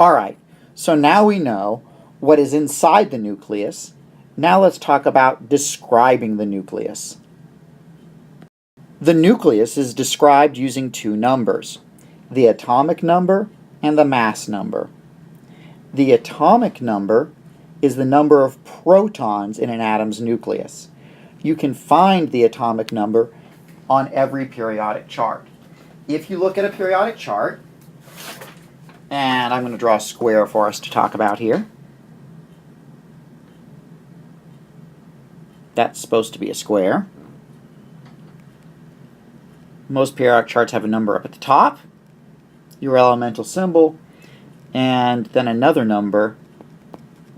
Alright, so now we know what is inside the nucleus. Now let's talk about describing the nucleus. The nucleus is described using two numbers, the atomic number and the mass number. The atomic number is the number of protons in an atom's nucleus. You can find the atomic number on every periodic chart. If you look at a periodic chart, and I'm going to draw a square for us to talk about here. That's supposed to be a square. Most periodic charts have a number up at the top, your elemental symbol, and then another number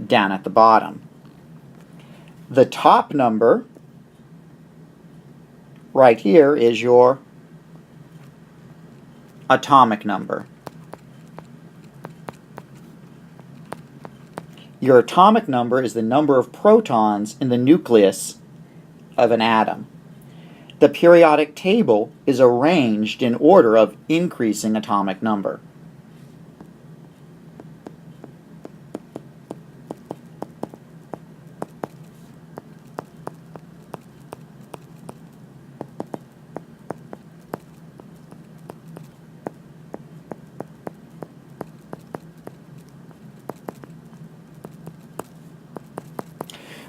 down at the bottom. The top number right here is your atomic number. Your atomic number is the number of protons in the nucleus of an atom. The periodic table is arranged in order of increasing atomic number.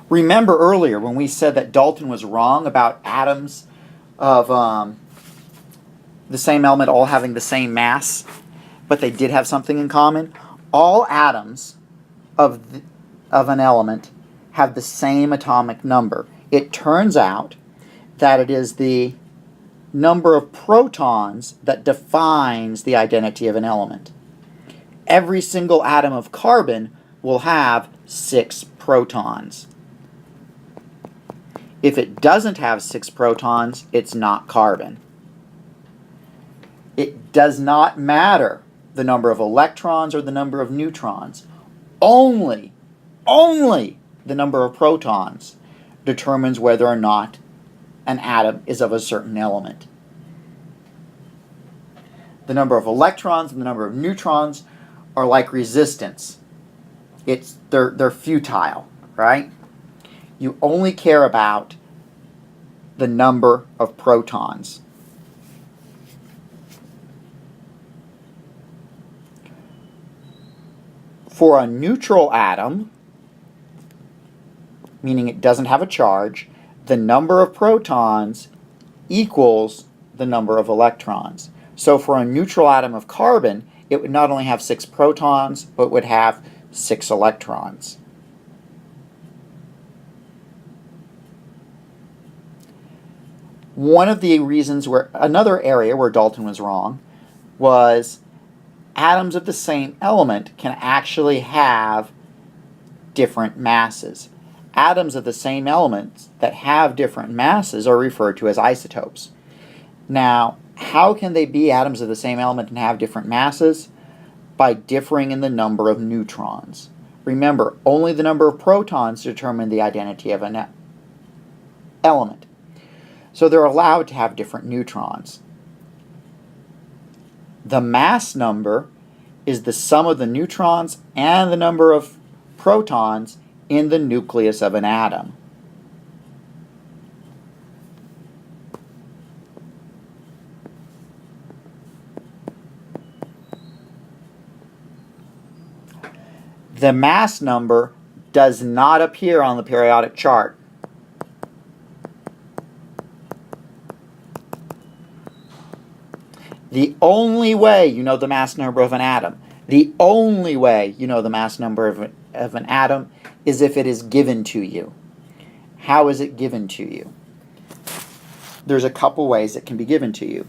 Remember earlier when we said that Dalton was wrong about atoms of the same element all having the same mass, but they did have something in common? All atoms of an element have the same atomic number. It turns out that it is the number of protons that defines the identity of an element. Every single atom of carbon will have 6 protons. If it doesn't have 6 protons, it's not carbon. It does not matter the number of electrons or the number of neutrons. Only the number of protons determines whether or not an atom is of a certain element. The number of electrons and the number of neutrons are like resistance. They're futile, right? You only care about the number of protons. For a neutral atom, meaning it doesn't have a charge, the number of protons equals the number of electrons. So for a neutral atom of carbon, it would not only have 6 protons, but would have 6 electrons. One of the reasons another area where Dalton was wrong was atoms of the same element can actually have different masses. Atoms of the same elements that have different masses are referred to as isotopes. Now, how can they be atoms of the same element and have different masses? By differing in the number of neutrons. Remember, only the number of protons determine the identity of an element. So they're allowed to have different neutrons. The mass number is the sum of the neutrons and the number of protons in the nucleus of an atom. The mass number does not appear on the periodic chart. The only way you know the mass number of an atom, the only way you know the mass number of an atom is if it is given to you. How is it given to you? There's a couple ways it can be given to you.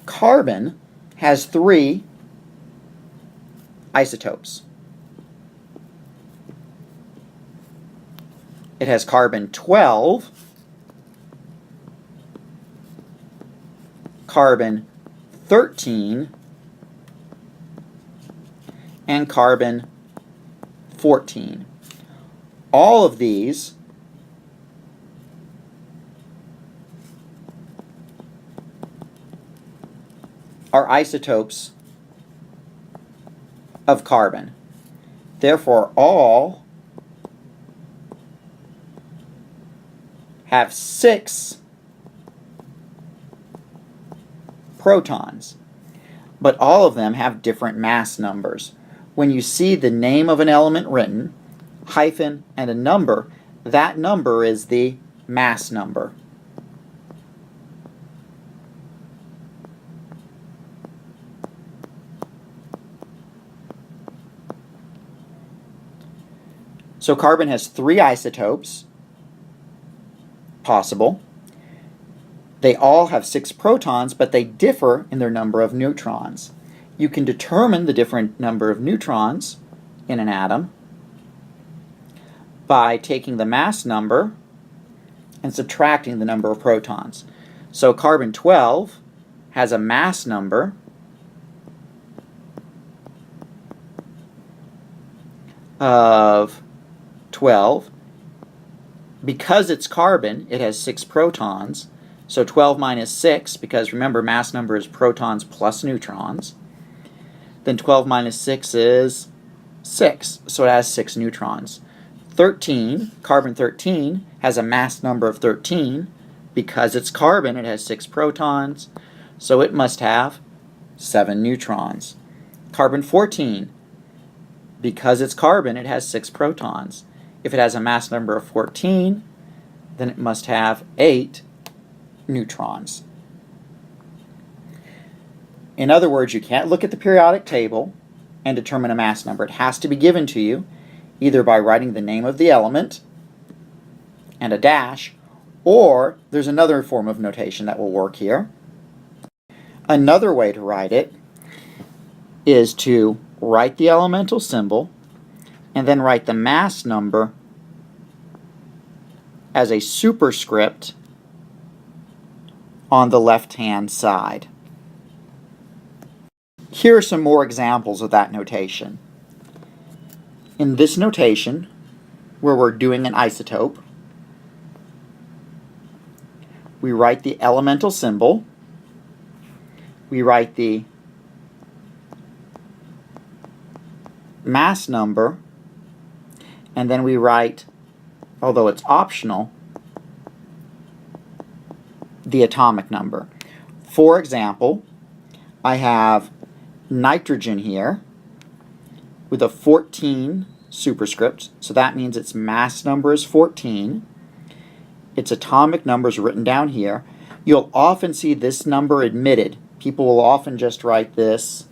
Carbon has 3 isotopes. It has carbon-12, carbon-13, and carbon-14. All of these are isotopes of carbon. Therefore, all have 6 protons, but all of them have different mass numbers. When you see the name of an element written, hyphen, and a number, that number is the mass number. So carbon has 3 isotopes possible. They all have 6 protons, but they differ in their number of neutrons. You can determine the different number of neutrons in an atom by taking the mass number and subtracting the number of protons. So carbon 12 has a mass number of 12. Because it's carbon, it has 6 protons. So 12 minus 6, because remember mass number is protons plus neutrons. Then 12 minus 6 is 6, so it has 6 neutrons. 13, carbon 13, has a mass number of 13. Because it's carbon, it has 6 protons, so it must have 7 neutrons. Carbon 14, because it's carbon, it has 6 protons. If it has a mass number of 14, then it must have 8 neutrons. In other words, you can't look at the periodic table and determine a mass number. It has to be given to you either by writing the name of the element and a dash, or there's another form of notation that will work here. Another way to write it is to write the elemental symbol and then write the mass number as a superscript on the left-hand side. Here are some more examples of that notation. In this notation, where we're doing an isotope, we write the elemental symbol, we write the mass number, and then we write, although it's optional, the atomic number. For example, I have nitrogen here with a 14 superscript, so that means its mass number is 14. Its atomic number is written down here. You'll often see this number omitted. People will often just write this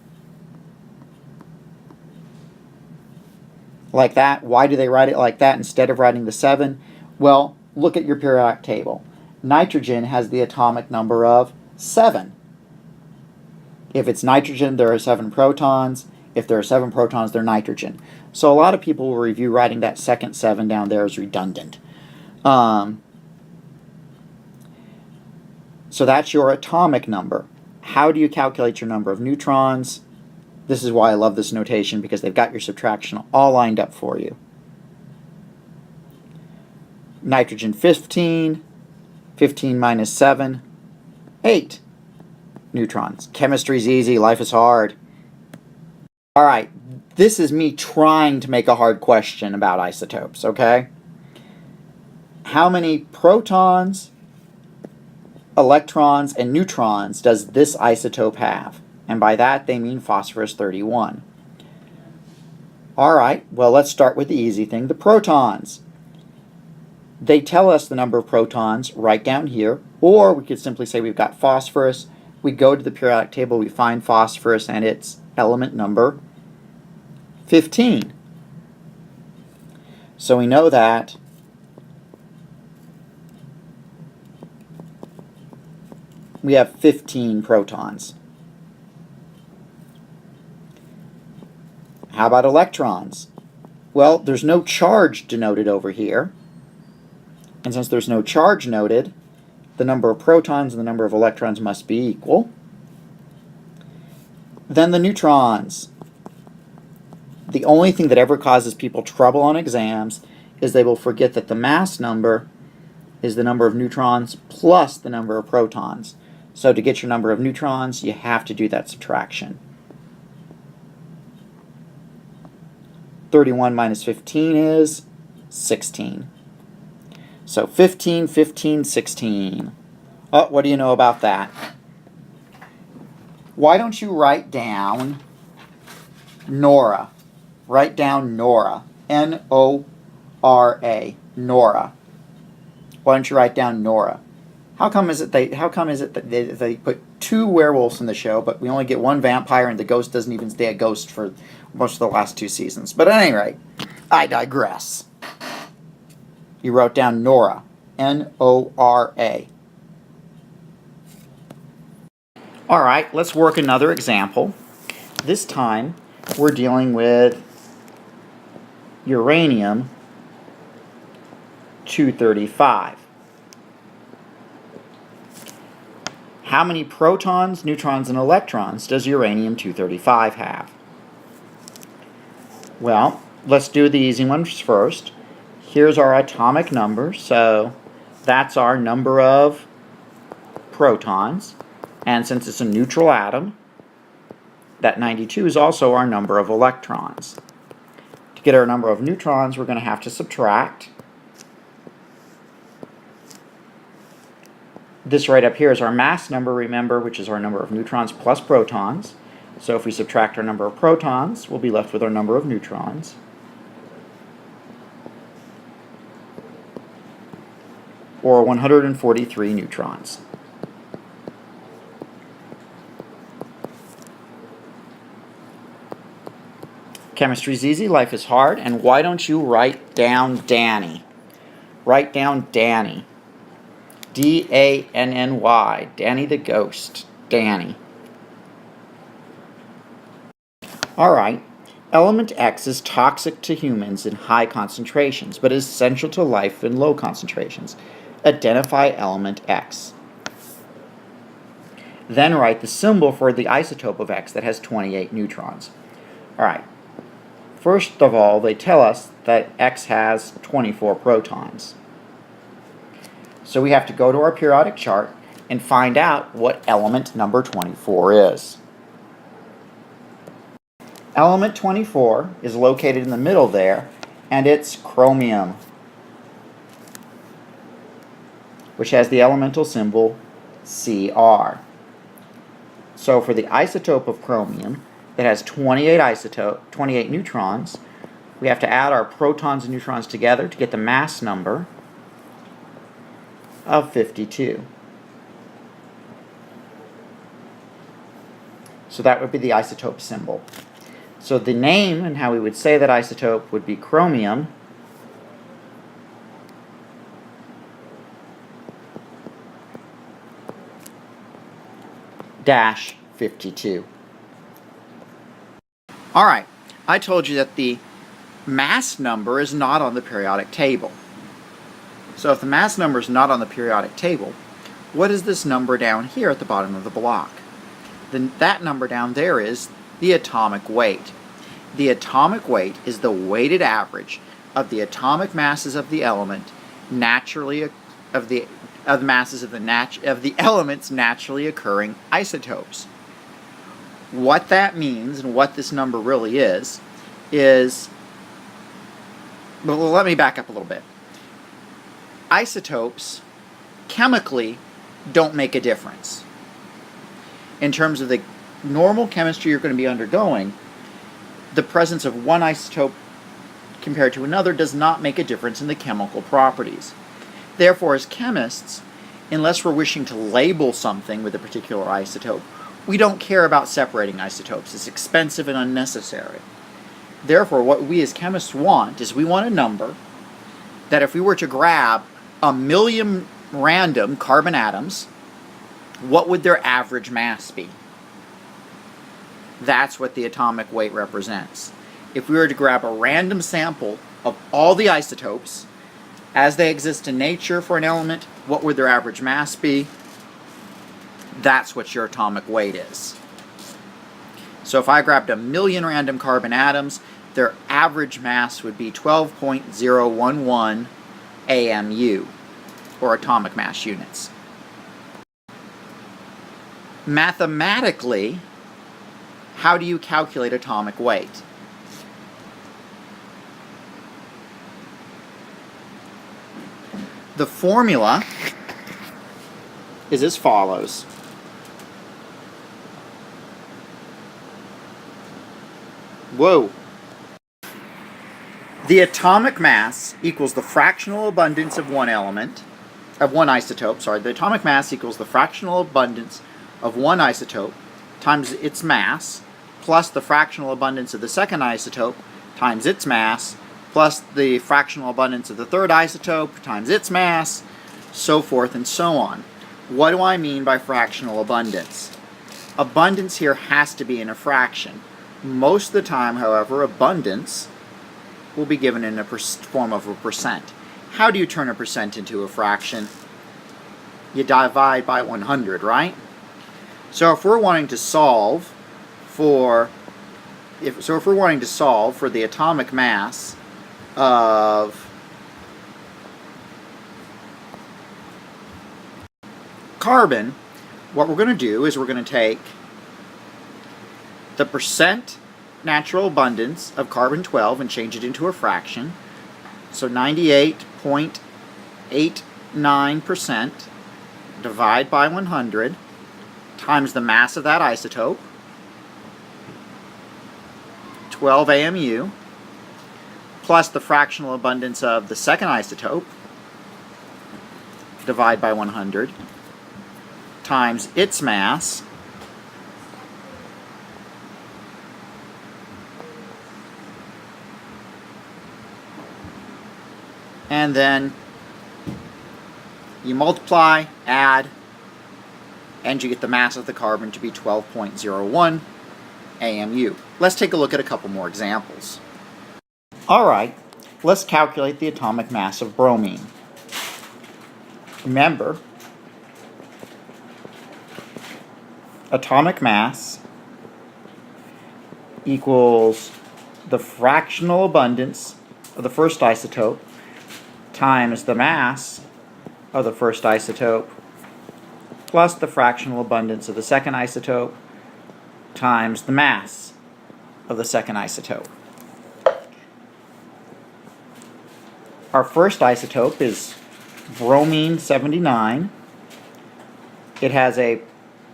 like that. Why do they write it like that instead of writing the 7? Well, look at your periodic table. Nitrogen has the atomic number of 7. If it's nitrogen, there are 7 protons. If there are 7 protons, they're nitrogen. So a lot of people will review writing that second 7 down there as redundant. So that's your atomic number. How do you calculate your number of neutrons? This is why I love this notation, because they've got your subtraction all lined up for you. Nitrogen 15, 15 minus 7, 8 neutrons. Chemistry's easy, life is hard. All right, this is me trying to make a hard question about isotopes, okay? How many protons, electrons, and neutrons does this isotope have? And by that, they mean phosphorus 31. All right, well, let's start with the easy thing, the protons. They tell us the number of protons right down here, or we could simply say we've got phosphorus. We go to the periodic table, we find phosphorus and its element number 15. So we know that we have 15 protons. How about electrons? Well, there's no charge denoted over here. And since there's no charge noted, the number of protons and the number of electrons must be equal. Then the neutrons. The only thing that ever causes people trouble on exams is they will forget that the mass number is the number of neutrons plus the number of protons. So to get your number of neutrons, you have to do that subtraction. 31 minus 15 is 16. So 15, 15, 16. Oh, what do you know about that? Why don't you write down Nora? Write down Nora. N-O-R-A. Nora. Why don't you write down Nora? How come is it that they put 2 werewolves in the show, but we only get 1 vampire and the ghost doesn't even stay a ghost for most of the last 2 seasons? But at any rate, I digress. You wrote down Nora. N-O-R-A. All right, let's work another example. This time, we're dealing with uranium-235. How many protons, neutrons, and electrons does uranium-235 have? Well, let's do the easy ones first. Here's our atomic number, so that's our number of protons. And since it's a neutral atom, that 92 is also our number of electrons. To get our number of neutrons, we're going to have to subtract. This right up here is our mass number, remember, which is our number of neutrons plus protons. So if we subtract our number of protons, we'll be left with our number of neutrons. Or 143 neutrons. Chemistry's easy, life is hard, and why don't you write down Danny? Write down Danny. D-A-N-N-Y. Danny the ghost. Danny. Alright, element X is toxic to humans in high concentrations, but is essential to life in low concentrations. Identify element X. Then write the symbol for the isotope of X that has 28 neutrons. Alright. First of all, they tell us that X has 24 protons. So we have to go to our periodic chart and find out what element number 24 is. Element 24 is located in the middle there, and it's chromium, which has the elemental symbol Cr. So for the isotope of chromium, that has 28 neutrons, we have to add our protons and neutrons together to get the mass number of 52. So that would be the isotope symbol. So the name and how we would say that isotope would be chromium dash 52. Alright, I told you that the mass number is not on the periodic table. So if the mass number is not on the periodic table, what is this number down here at the bottom of the block? Then that number down there is the atomic weight. The atomic weight is the weighted average of the atomic masses of the element naturally of the elements naturally occurring isotopes. What that means and what this number really is, well, let me back up a little bit. Isotopes chemically don't make a difference. In terms of the normal chemistry you're going to be undergoing, the presence of one isotope compared to another does not make a difference in the chemical properties. Therefore, as chemists, unless we're wishing to label something with a particular isotope, we don't care about separating isotopes. It's expensive and unnecessary. Therefore, what we as chemists want is we want a number that if we were to grab 1,000,000 random carbon atoms, what would their average mass be? That's what the atomic weight represents. If we were to grab a random sample of all the isotopes as they exist in nature for an element, what would their average mass be? That's what your atomic weight is. So if I grabbed 1,000,000 random carbon atoms, their average mass would be 12.011 AMU, or atomic mass units. Mathematically, how do you calculate atomic weight? The formula is as follows. Whoa. The atomic mass equals the fractional abundance of one element, of one isotope, sorry. The atomic mass equals the fractional abundance of one isotope times its mass plus the fractional abundance of the second isotope times its mass plus the fractional abundance of the third isotope times its mass, so forth and so on. What do I mean by fractional abundance? Abundance here has to be in a fraction. Most of the time, however, abundance will be given in a form of a percent. How do you turn a percent into a fraction? You divide by 100, right? So if we're wanting to solve for the atomic mass of carbon, what we're going to do is we're going to take the percent natural abundance of carbon-12 and change it into a fraction. So 98.89% divide by 100 times the mass of that isotope, 12 AMU, plus the fractional abundance of the second isotope, divide by 100, times its mass, and then you multiply, add, and you get the mass of the carbon to be 12.01 AMU. Let's take a look at a couple more examples. Alright, let's calculate the atomic mass of bromine. Remember, atomic mass equals the fractional abundance of the first isotope times the mass of the first isotope plus the fractional abundance of the second isotope times the mass of the second isotope. Our first isotope is bromine 79. It has a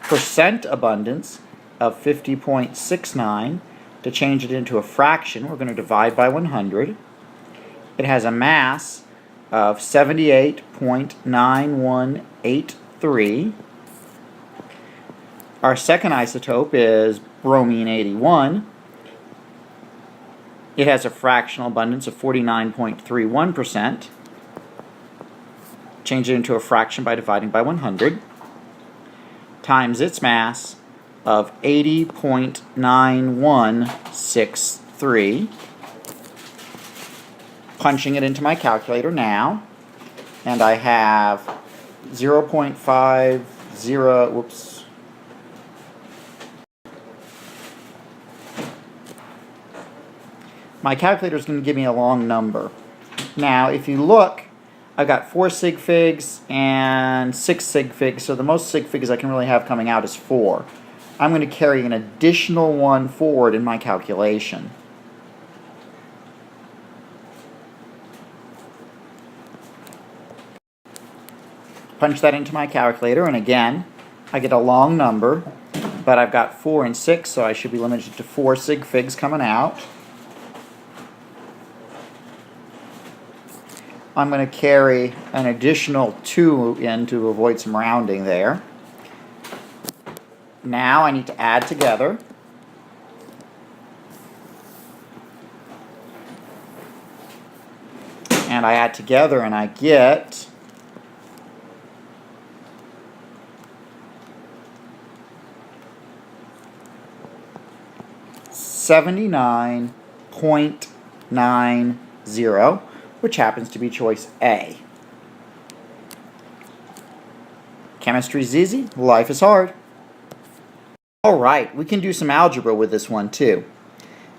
percent abundance of 50.69. To change it into a fraction, we're going to divide by 100. It has a mass of 78.9183. Our second isotope is bromine 81. It has a fractional abundance of 49.31%. Change it into a fraction by dividing by 100. Times its mass of 80.9163. Punching it into my calculator now, and I have 0.50, whoops. My calculator is going to give me a long number. Now, if you look, I've got 4 sig figs and 6 sig figs, so the most sig figs I can really have coming out is 4. I'm going to carry an additional one forward in my calculation. Punch that into my calculator, and again, I get a long number, but I've got 4 and 6, so I should be limited to 4 sig figs coming out. I'm going to carry an additional 2 in to avoid some rounding there. Now I need to add together. And I add together and I get 79.90, which happens to be choice A. Chemistry's easy, life is hard. Alright, we can do some algebra with this one too.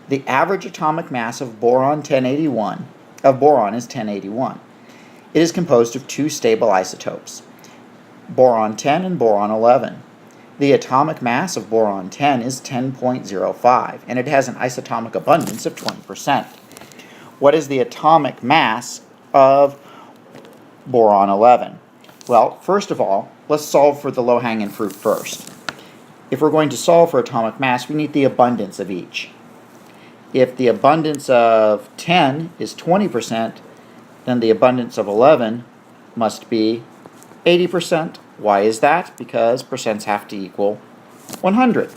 The average atomic mass of boron is 1081. It is composed of 2 stable isotopes, boron 10 and boron 11. The atomic mass of boron 10 is 10.05, and it has an isotopic abundance of 20%. What is the atomic mass of boron 11? Well, first of all, let's solve for the low-hanging fruit first. If we're going to solve for atomic mass, we need the abundance of each. If the abundance of 10 is 20%, then the abundance of 11 must be 80%. Why is that? Because percents have to equal 100.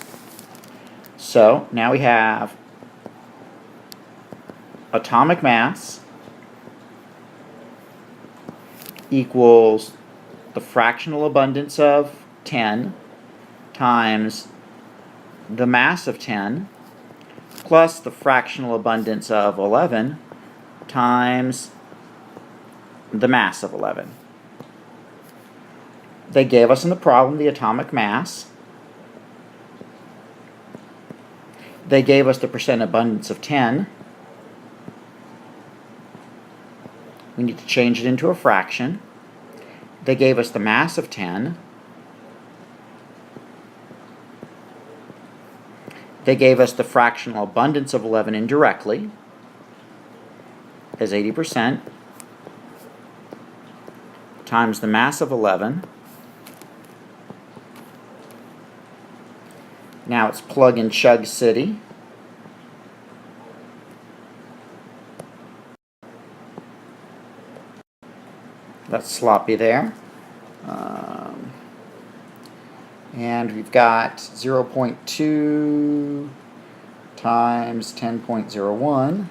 So now we have atomic mass equals the fractional abundance of 10 times the mass of 10 plus the fractional abundance of 11 times the mass of 11. They gave us in the problem the atomic mass. They gave us the percent abundance of 10. We need to change it into a fraction. They gave us the mass of 10. They gave us the fractional abundance of 11 indirectly as 80% times the mass of 11. Now it's plug and chug city. That's sloppy there. And we've got 0.2 times 10.01.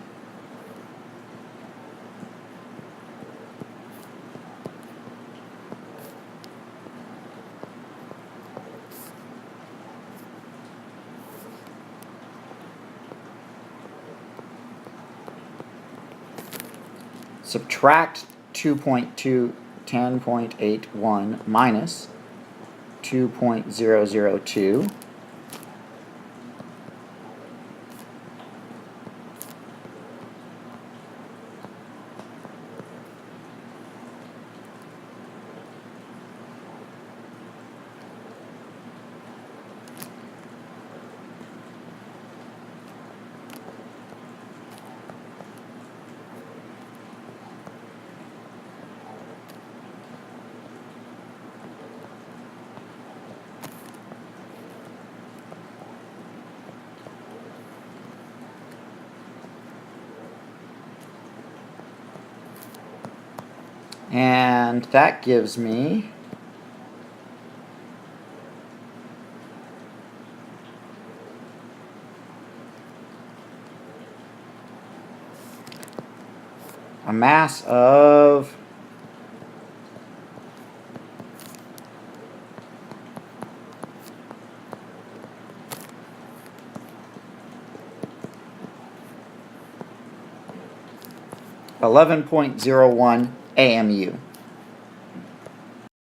Subtract 2.2, 10.81 minus 2.002. And that gives me a mass of 11.01 AMU.